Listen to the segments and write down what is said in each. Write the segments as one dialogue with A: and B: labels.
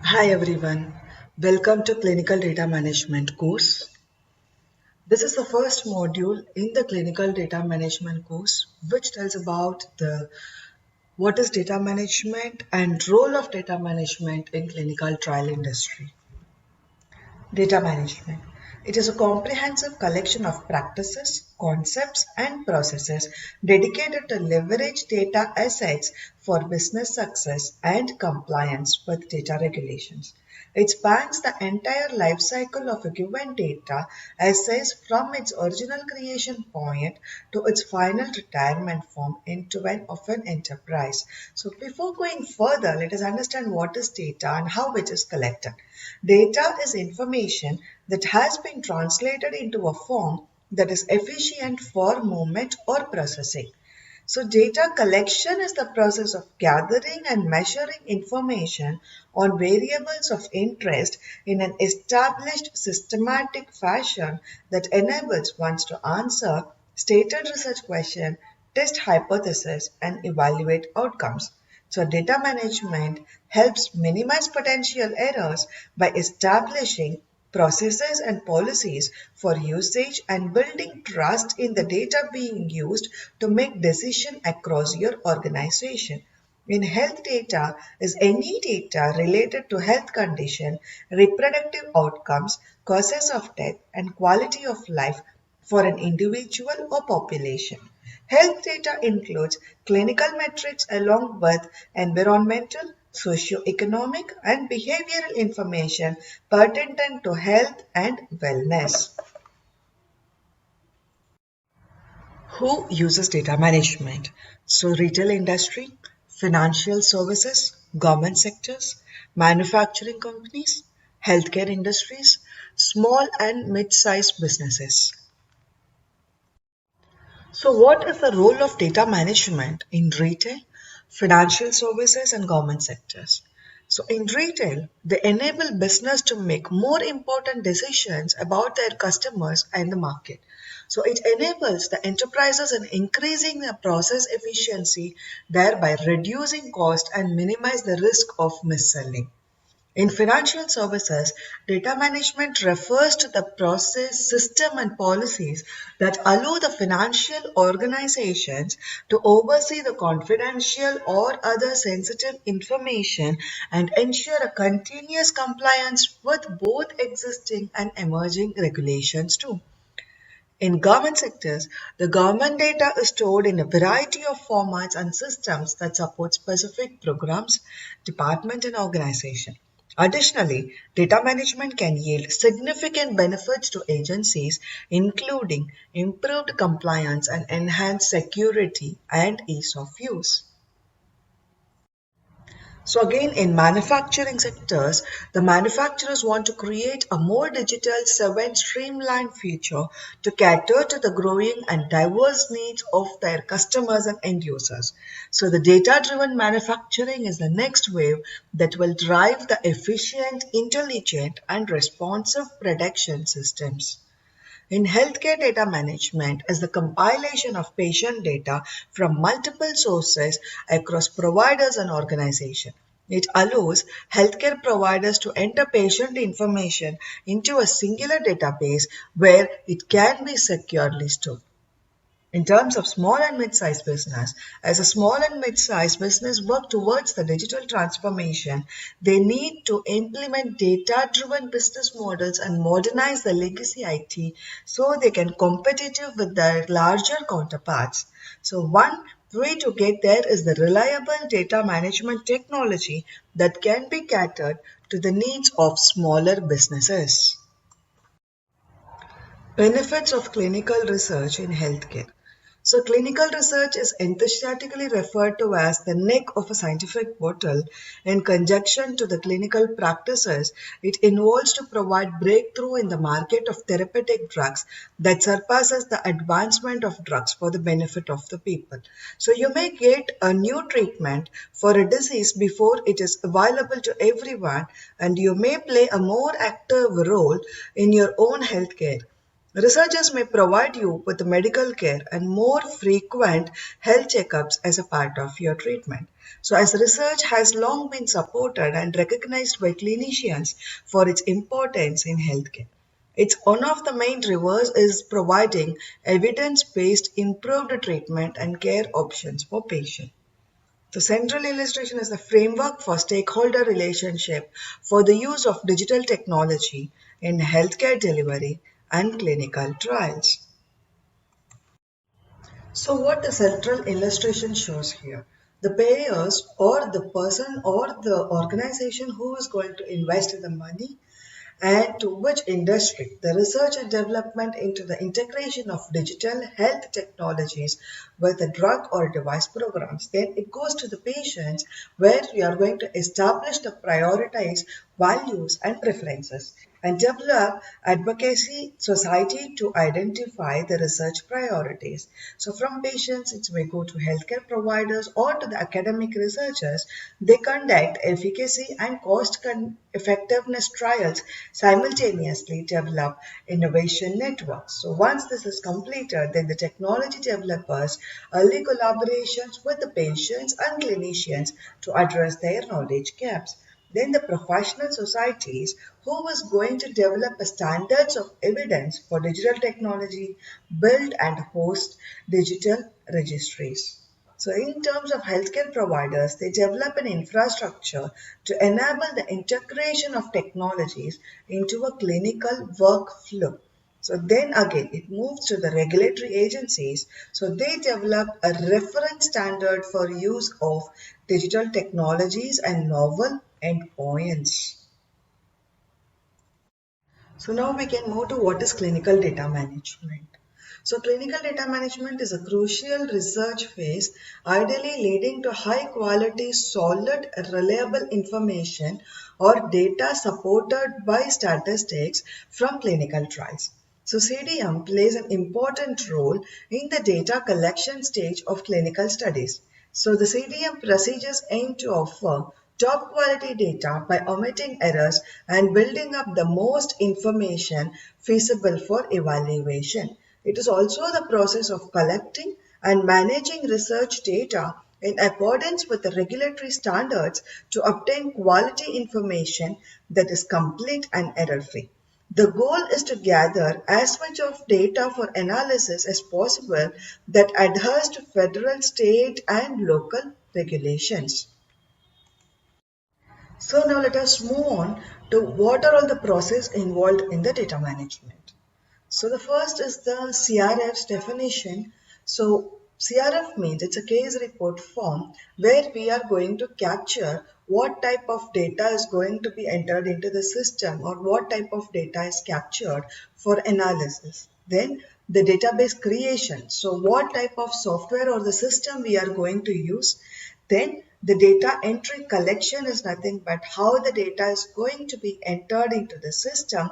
A: Hi everyone, welcome to Clinical Data Management course. This is the first module in the Clinical Data Management course which tells about the what is data management and role of data management in clinical trial industry. Data management. It is a comprehensive collection of practices, concepts, and processes dedicated to leverage data assets for business success and compliance with data regulations. It spans the entire life cycle of a given data asset from its original creation point to its final retirement form into an of an enterprise. So before going further, let us understand what is data and how it is collected. Data is information that has been translated into a form that is efficient for movement or processing. So data collection is the process of gathering and measuring information on variables of interest in an established systematic fashion that enables one to answer stated research questions, test hypotheses, and evaluate outcomes. So data management helps minimize potential errors by establishing processes and policies for usage and building trust in the data being used to make decisions across your organization. In health data is any data related to health condition, reproductive outcomes, causes of death, and quality of life for an individual or population. Health data includes clinical metrics along with environmental, socio-economic, and behavioral information pertinent to health and wellness. Who uses data management? So retail industry, financial services, government sectors, manufacturing companies, healthcare industries, small and mid-sized businesses. So what is the role of data management in retail, financial services and government sectors? So in retail, they enable business to make more important decisions about their customers and the market. So it enables the enterprises in increasing their process efficiency, thereby reducing cost and minimize the risk of mis-selling. In financial services, data management refers to the process, system, and policies that allow the financial organizations to oversee the confidential or other sensitive information and ensure a continuous compliance with both existing and emerging regulations too. In government sectors, the government data is stored in a variety of formats and systems that support specific programs, department, and organization. Additionally, data management can yield significant benefits to agencies, including improved compliance and enhanced security and ease of use. So again, in manufacturing sectors, the manufacturers want to create a more digital, servant streamlined future to cater to the growing and diverse needs of their customers and end users. So the data-driven manufacturing is the next wave that will drive the efficient, intelligent, and responsive production systems. In healthcare, data management is the compilation of patient data from multiple sources across providers and organizations. It allows healthcare providers to enter patient information into a singular database where it can be securely stored. In terms of small and mid-sized business, as a small and mid-sized business work towards the digital transformation, they need to implement data-driven business models and modernize the legacy IT so they can competitive with their larger counterparts. So one way to get there is the reliable data management technology that can be catered to the needs of smaller businesses. Benefits of clinical research in healthcare. So, clinical research is enthusiastically referred to as the neck of a scientific bottle. In conjunction to the clinical practices, it involves to provide breakthrough in the market of therapeutic drugs that surpasses the advancement of drugs for the benefit of the people. So, you may get a new treatment for a disease before it is available to everyone, and you may play a more active role in your own healthcare. Researchers may provide you with medical care and more frequent health checkups as a part of your treatment. So, as research has long been supported and recognized by clinicians for its importance in healthcare. It's one of the main drivers is providing evidence-based improved treatment and care options for patients. The central illustration is the framework for stakeholder relationship for the use of digital technology in healthcare delivery and clinical trials. So what the central illustration shows here, the payers or the person or the organization who is going to invest in the money and to which industry the research and development into the integration of digital health technologies with the drug or device programs. Then it goes to the patients where we are going to establish the prioritized values and preferences and develop advocacy society to identify the research priorities. So from patients, it may go to healthcare providers or to the academic researchers. They conduct efficacy and cost effectiveness trials simultaneously develop innovation networks. So once this is completed, then the technology developers early collaborations with the patients and clinicians to address their knowledge gaps. Then the professional societies who was going to develop a standards of evidence for digital technology, build and host digital registries. So in terms of healthcare providers, they develop an infrastructure to enable the integration of technologies into a clinical workflow. So then again, it moves to the regulatory agencies. So they develop a reference standard for use of digital technologies and novel endpoints. So now we can move to what is clinical data management. So clinical data management is a crucial research phase, ideally leading to high quality, solid, reliable information or data supported by statistics from clinical trials. So CDM plays an important role in the data collection stage of clinical studies. So the CDM procedures aim to offer top quality data by omitting errors and building up the most information feasible for evaluation. It is also the process of collecting and managing research data in accordance with the regulatory standards to obtain quality information that is complete and error-free. The goal is to gather as much of data for analysis as possible that adheres to federal, state, and local regulations. So now let us move on to what are all the processes involved in the data management. So the first is the CRF's definition. So CRF means it's a case report form where we are going to capture what type of data is going to be entered into the system or what type of data is captured for analysis. Then the database creation. So what type of software or the system we are going to use. Then the data entry collection is nothing but how the data is going to be entered into the system.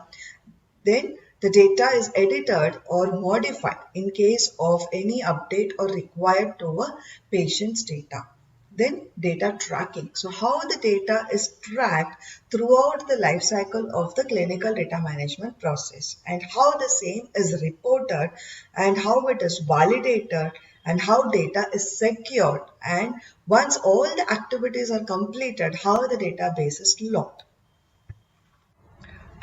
A: Then the data is edited or modified in case of any update or required to a patient's data. Then data tracking. So how the data is tracked throughout the life cycle of the clinical data management process and how the same is reported and how it is validated and how data is secured, and once all the activities are completed, how the database is locked.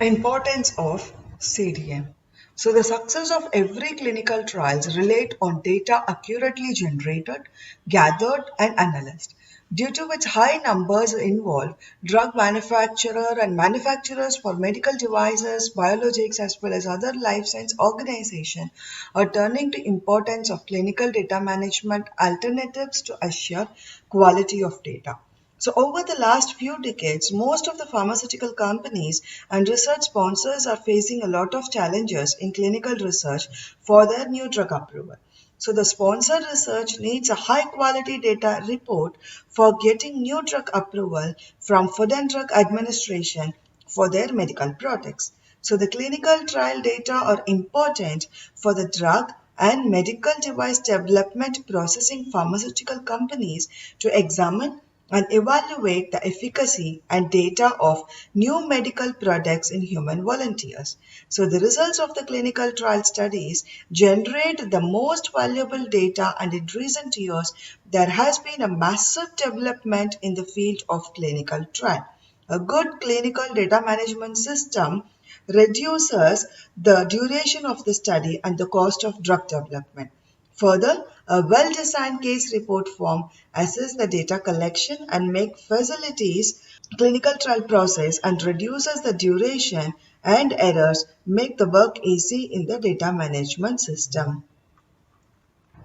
A: Importance of CDM. So the success of every clinical trials relate on data accurately generated, gathered and analyzed. Due to which high numbers involve drug manufacturer and manufacturers for medical devices, biologics as well as other life science organizations are turning to importance of clinical data management alternatives to assure quality of data. So over the last few decades, most of the pharmaceutical companies and research sponsors are facing a lot of challenges in clinical research for their new drug approval. So the sponsored research needs a high quality data report for getting new drug approval from Food and Drug Administration for their medical products. So the clinical trial data are important for the drug and medical device development processing pharmaceutical companies to examine and evaluate the efficacy and data of new medical products in human volunteers. So the results of the clinical trial studies generate the most valuable data, and in recent years there has been a massive development in the field of clinical trial. A good clinical data management system reduces the duration of the study and the cost of drug development. Further, a well-designed case report form assess the data collection and make facilities clinical trial process and reduces the duration and errors, make the work easy in the data management system.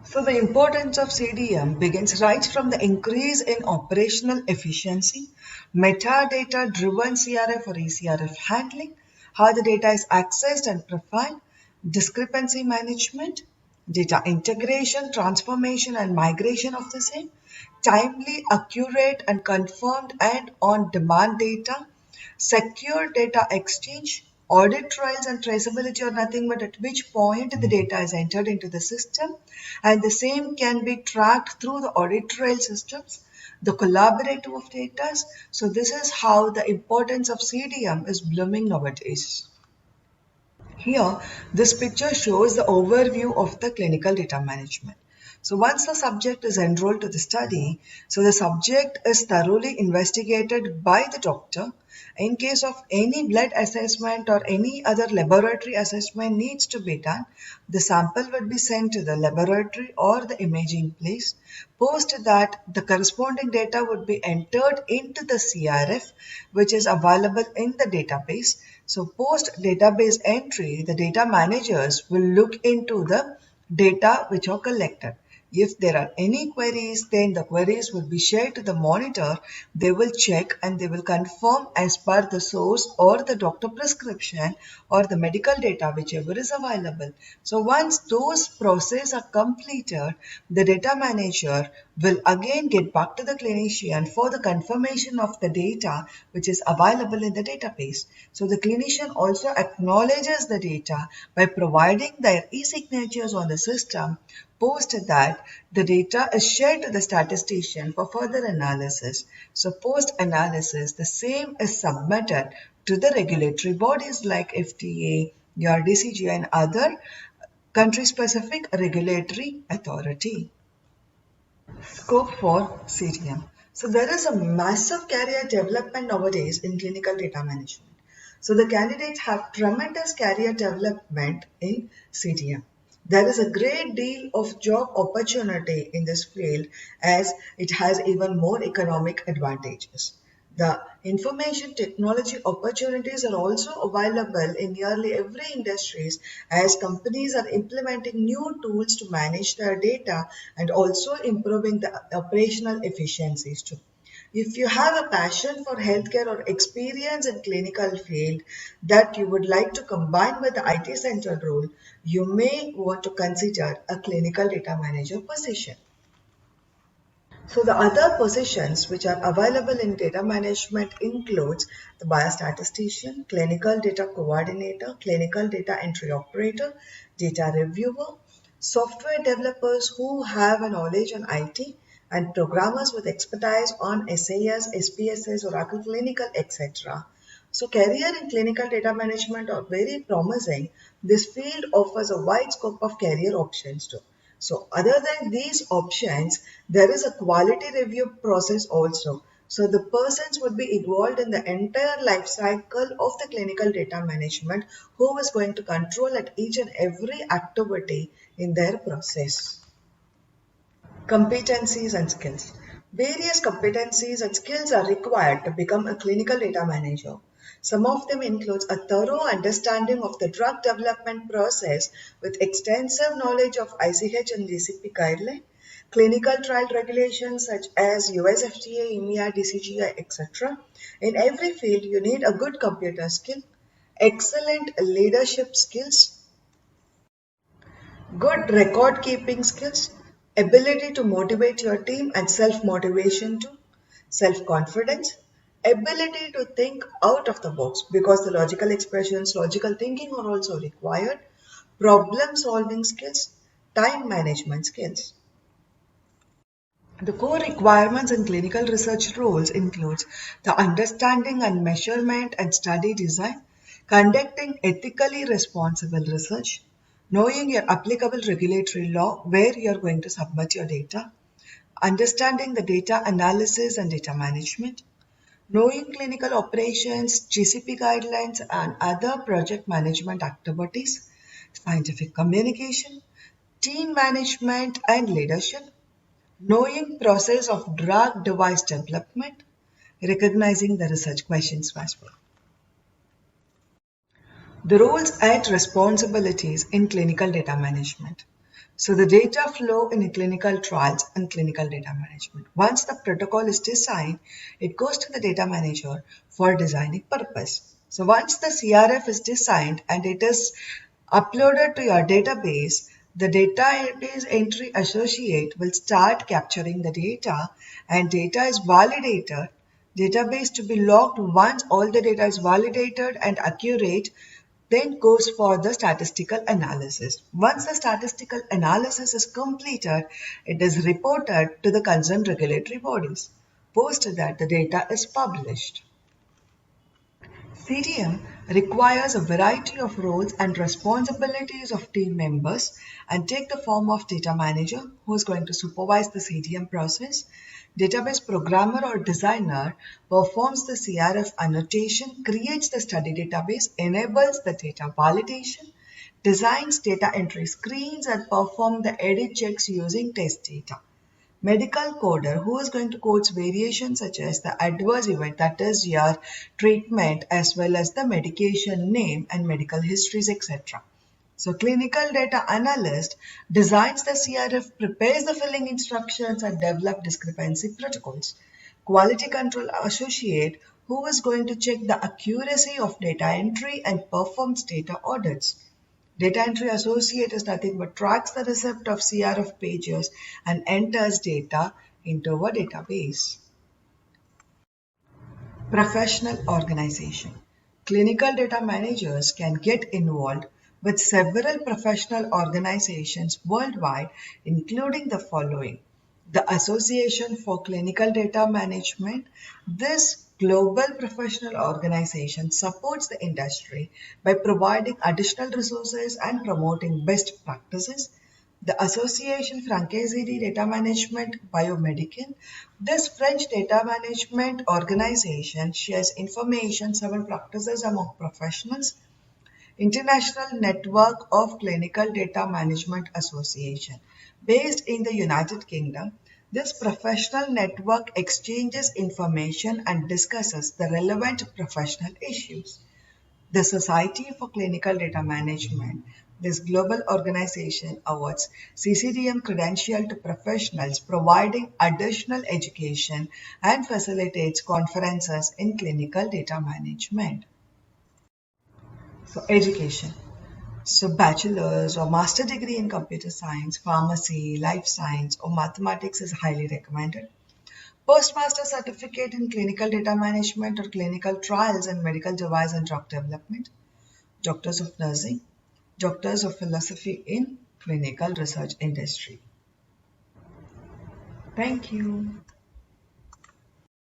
A: So the importance of CDM begins right from the increase in operational efficiency, metadata-driven CRF or ECRF handling, how the data is accessed and profiled, discrepancy management, data integration, transformation and migration of the same, timely, accurate and confirmed and on-demand data, secure data exchange, audit trails and traceability are nothing but at which point the data is entered into the system, and the same can be tracked through the audit trail systems, the collaborative of data. So this is how the importance of CDM is blooming nowadays. Here, this picture shows the overview of the clinical data management. So once the subject is enrolled to the study, so the subject is thoroughly investigated by the doctor. In case of any blood assessment or any other laboratory assessment needs to be done, the sample would be sent to the laboratory or the imaging place. Post that, the corresponding data would be entered into the CRF, which is available in the database. So post database entry, the data managers will look into the data which are collected. If there are any queries, then the queries will be shared to the monitor. They will check and they will confirm as per the source or the doctor prescription or the medical data, whichever is available. So once those processes are completed, the data manager will again get back to the clinician for the confirmation of the data which is available in the database. So the clinician also acknowledges the data by providing their e-signatures on the system. Post that, the data is shared to the statistician for further analysis. So post analysis, the same is submitted to the regulatory bodies like FDA, your DCGI and other country specific regulatory authority. Scope for CDM. So there is a massive career development nowadays in clinical data management. So the candidates have tremendous career development in CDM. There is a great deal of job opportunity in this field as it has even more economic advantages. The information technology opportunities are also available in nearly every industries as companies are implementing new tools to manage their data and also improving the operational efficiencies too. If you have a passion for healthcare or experience in clinical field that you would like to combine with the IT center role, you may want to consider a clinical data manager position. So the other positions which are available in data management includes the biostatistician, clinical data coordinator, clinical data entry operator, data reviewer, software developers who have a knowledge on IT, and programmers with expertise on SAS, SPSS, Oracle Clinical, etc. So career in clinical data management are very promising. This field offers a wide scope of career options too. So other than these options, there is a quality review process also. So the persons would be involved in the entire life cycle of the clinical data management who is going to control at each and every activity in their process. Competencies and skills. Various competencies and skills are required to become a clinical data manager. Some of them includes a thorough understanding of the drug development process with extensive knowledge of ICH and GCP guideline, clinical trial regulations such as US FDA, EMEA, DCGI, etc. In every field, you need a good computer skill, excellent leadership skills, good record keeping skills, ability to motivate your team and self motivation too, self confidence, ability to think out of the box because the logical expressions, logical thinking are also required, problem solving skills, time management skills. The core requirements in clinical research roles includes the understanding and measurement and study design, conducting ethically responsible research, knowing your applicable regulatory law where you are going to submit your data, understanding the data analysis and data management, knowing clinical operations, GCP guidelines, and other project management activities, scientific communication, team management and leadership, knowing process of drug device development, recognizing the research questions as well. The roles and responsibilities in clinical data management. So the data flow in clinical trials and clinical data management. Once the protocol is designed, it goes to the data manager for designing purpose. So once the CRF is designed and it is uploaded to your database, the database entry associate will start capturing the data and data is validated. Database to be logged once all the data is validated and accurate, then goes for the statistical analysis. Once the statistical analysis is completed, it is reported to the concerned regulatory bodies. Post that, the data is published. CDM requires a variety of roles and responsibilities of team members and take the form of data manager who is going to supervise the CDM process. Database programmer or designer performs the CRF annotation, creates the study database, enables the data validation, designs data entry screens and perform the edit checks using test data. Medical coder who is going to code variations such as the adverse event, that is your treatment, as well as the medication name and medical histories, etc. So clinical data analyst designs the CRF, prepares the filling instructions and develop discrepancy protocols. Quality control associate who is going to check the accuracy of data entry and performs data audits. Data entry associate is nothing but tracks the receipt of CRF pages and enters data into a database. Professional organization. Clinical data managers can get involved with several professional organizations worldwide, including the following. The Association for Clinical Data Management. This global professional organization supports the industry by providing additional resources and promoting best practices. The Association Française de Data Management Biomédical. This French data management organization shares information and practices among professionals. International Network of Clinical Data Management Association. Based in the United Kingdom, this professional network exchanges information and discusses the relevant professional issues. The Society for Clinical Data Management. This global organization awards CCDM credential to professionals, providing additional education and facilitates conferences in clinical data management. So education. So bachelor's or master degree in computer science, pharmacy, life science or mathematics is highly recommended. Postmaster certificate in clinical data management or clinical trials and medical device and drug development. Doctors of nursing, doctors of philosophy in clinical research industry. Thank you.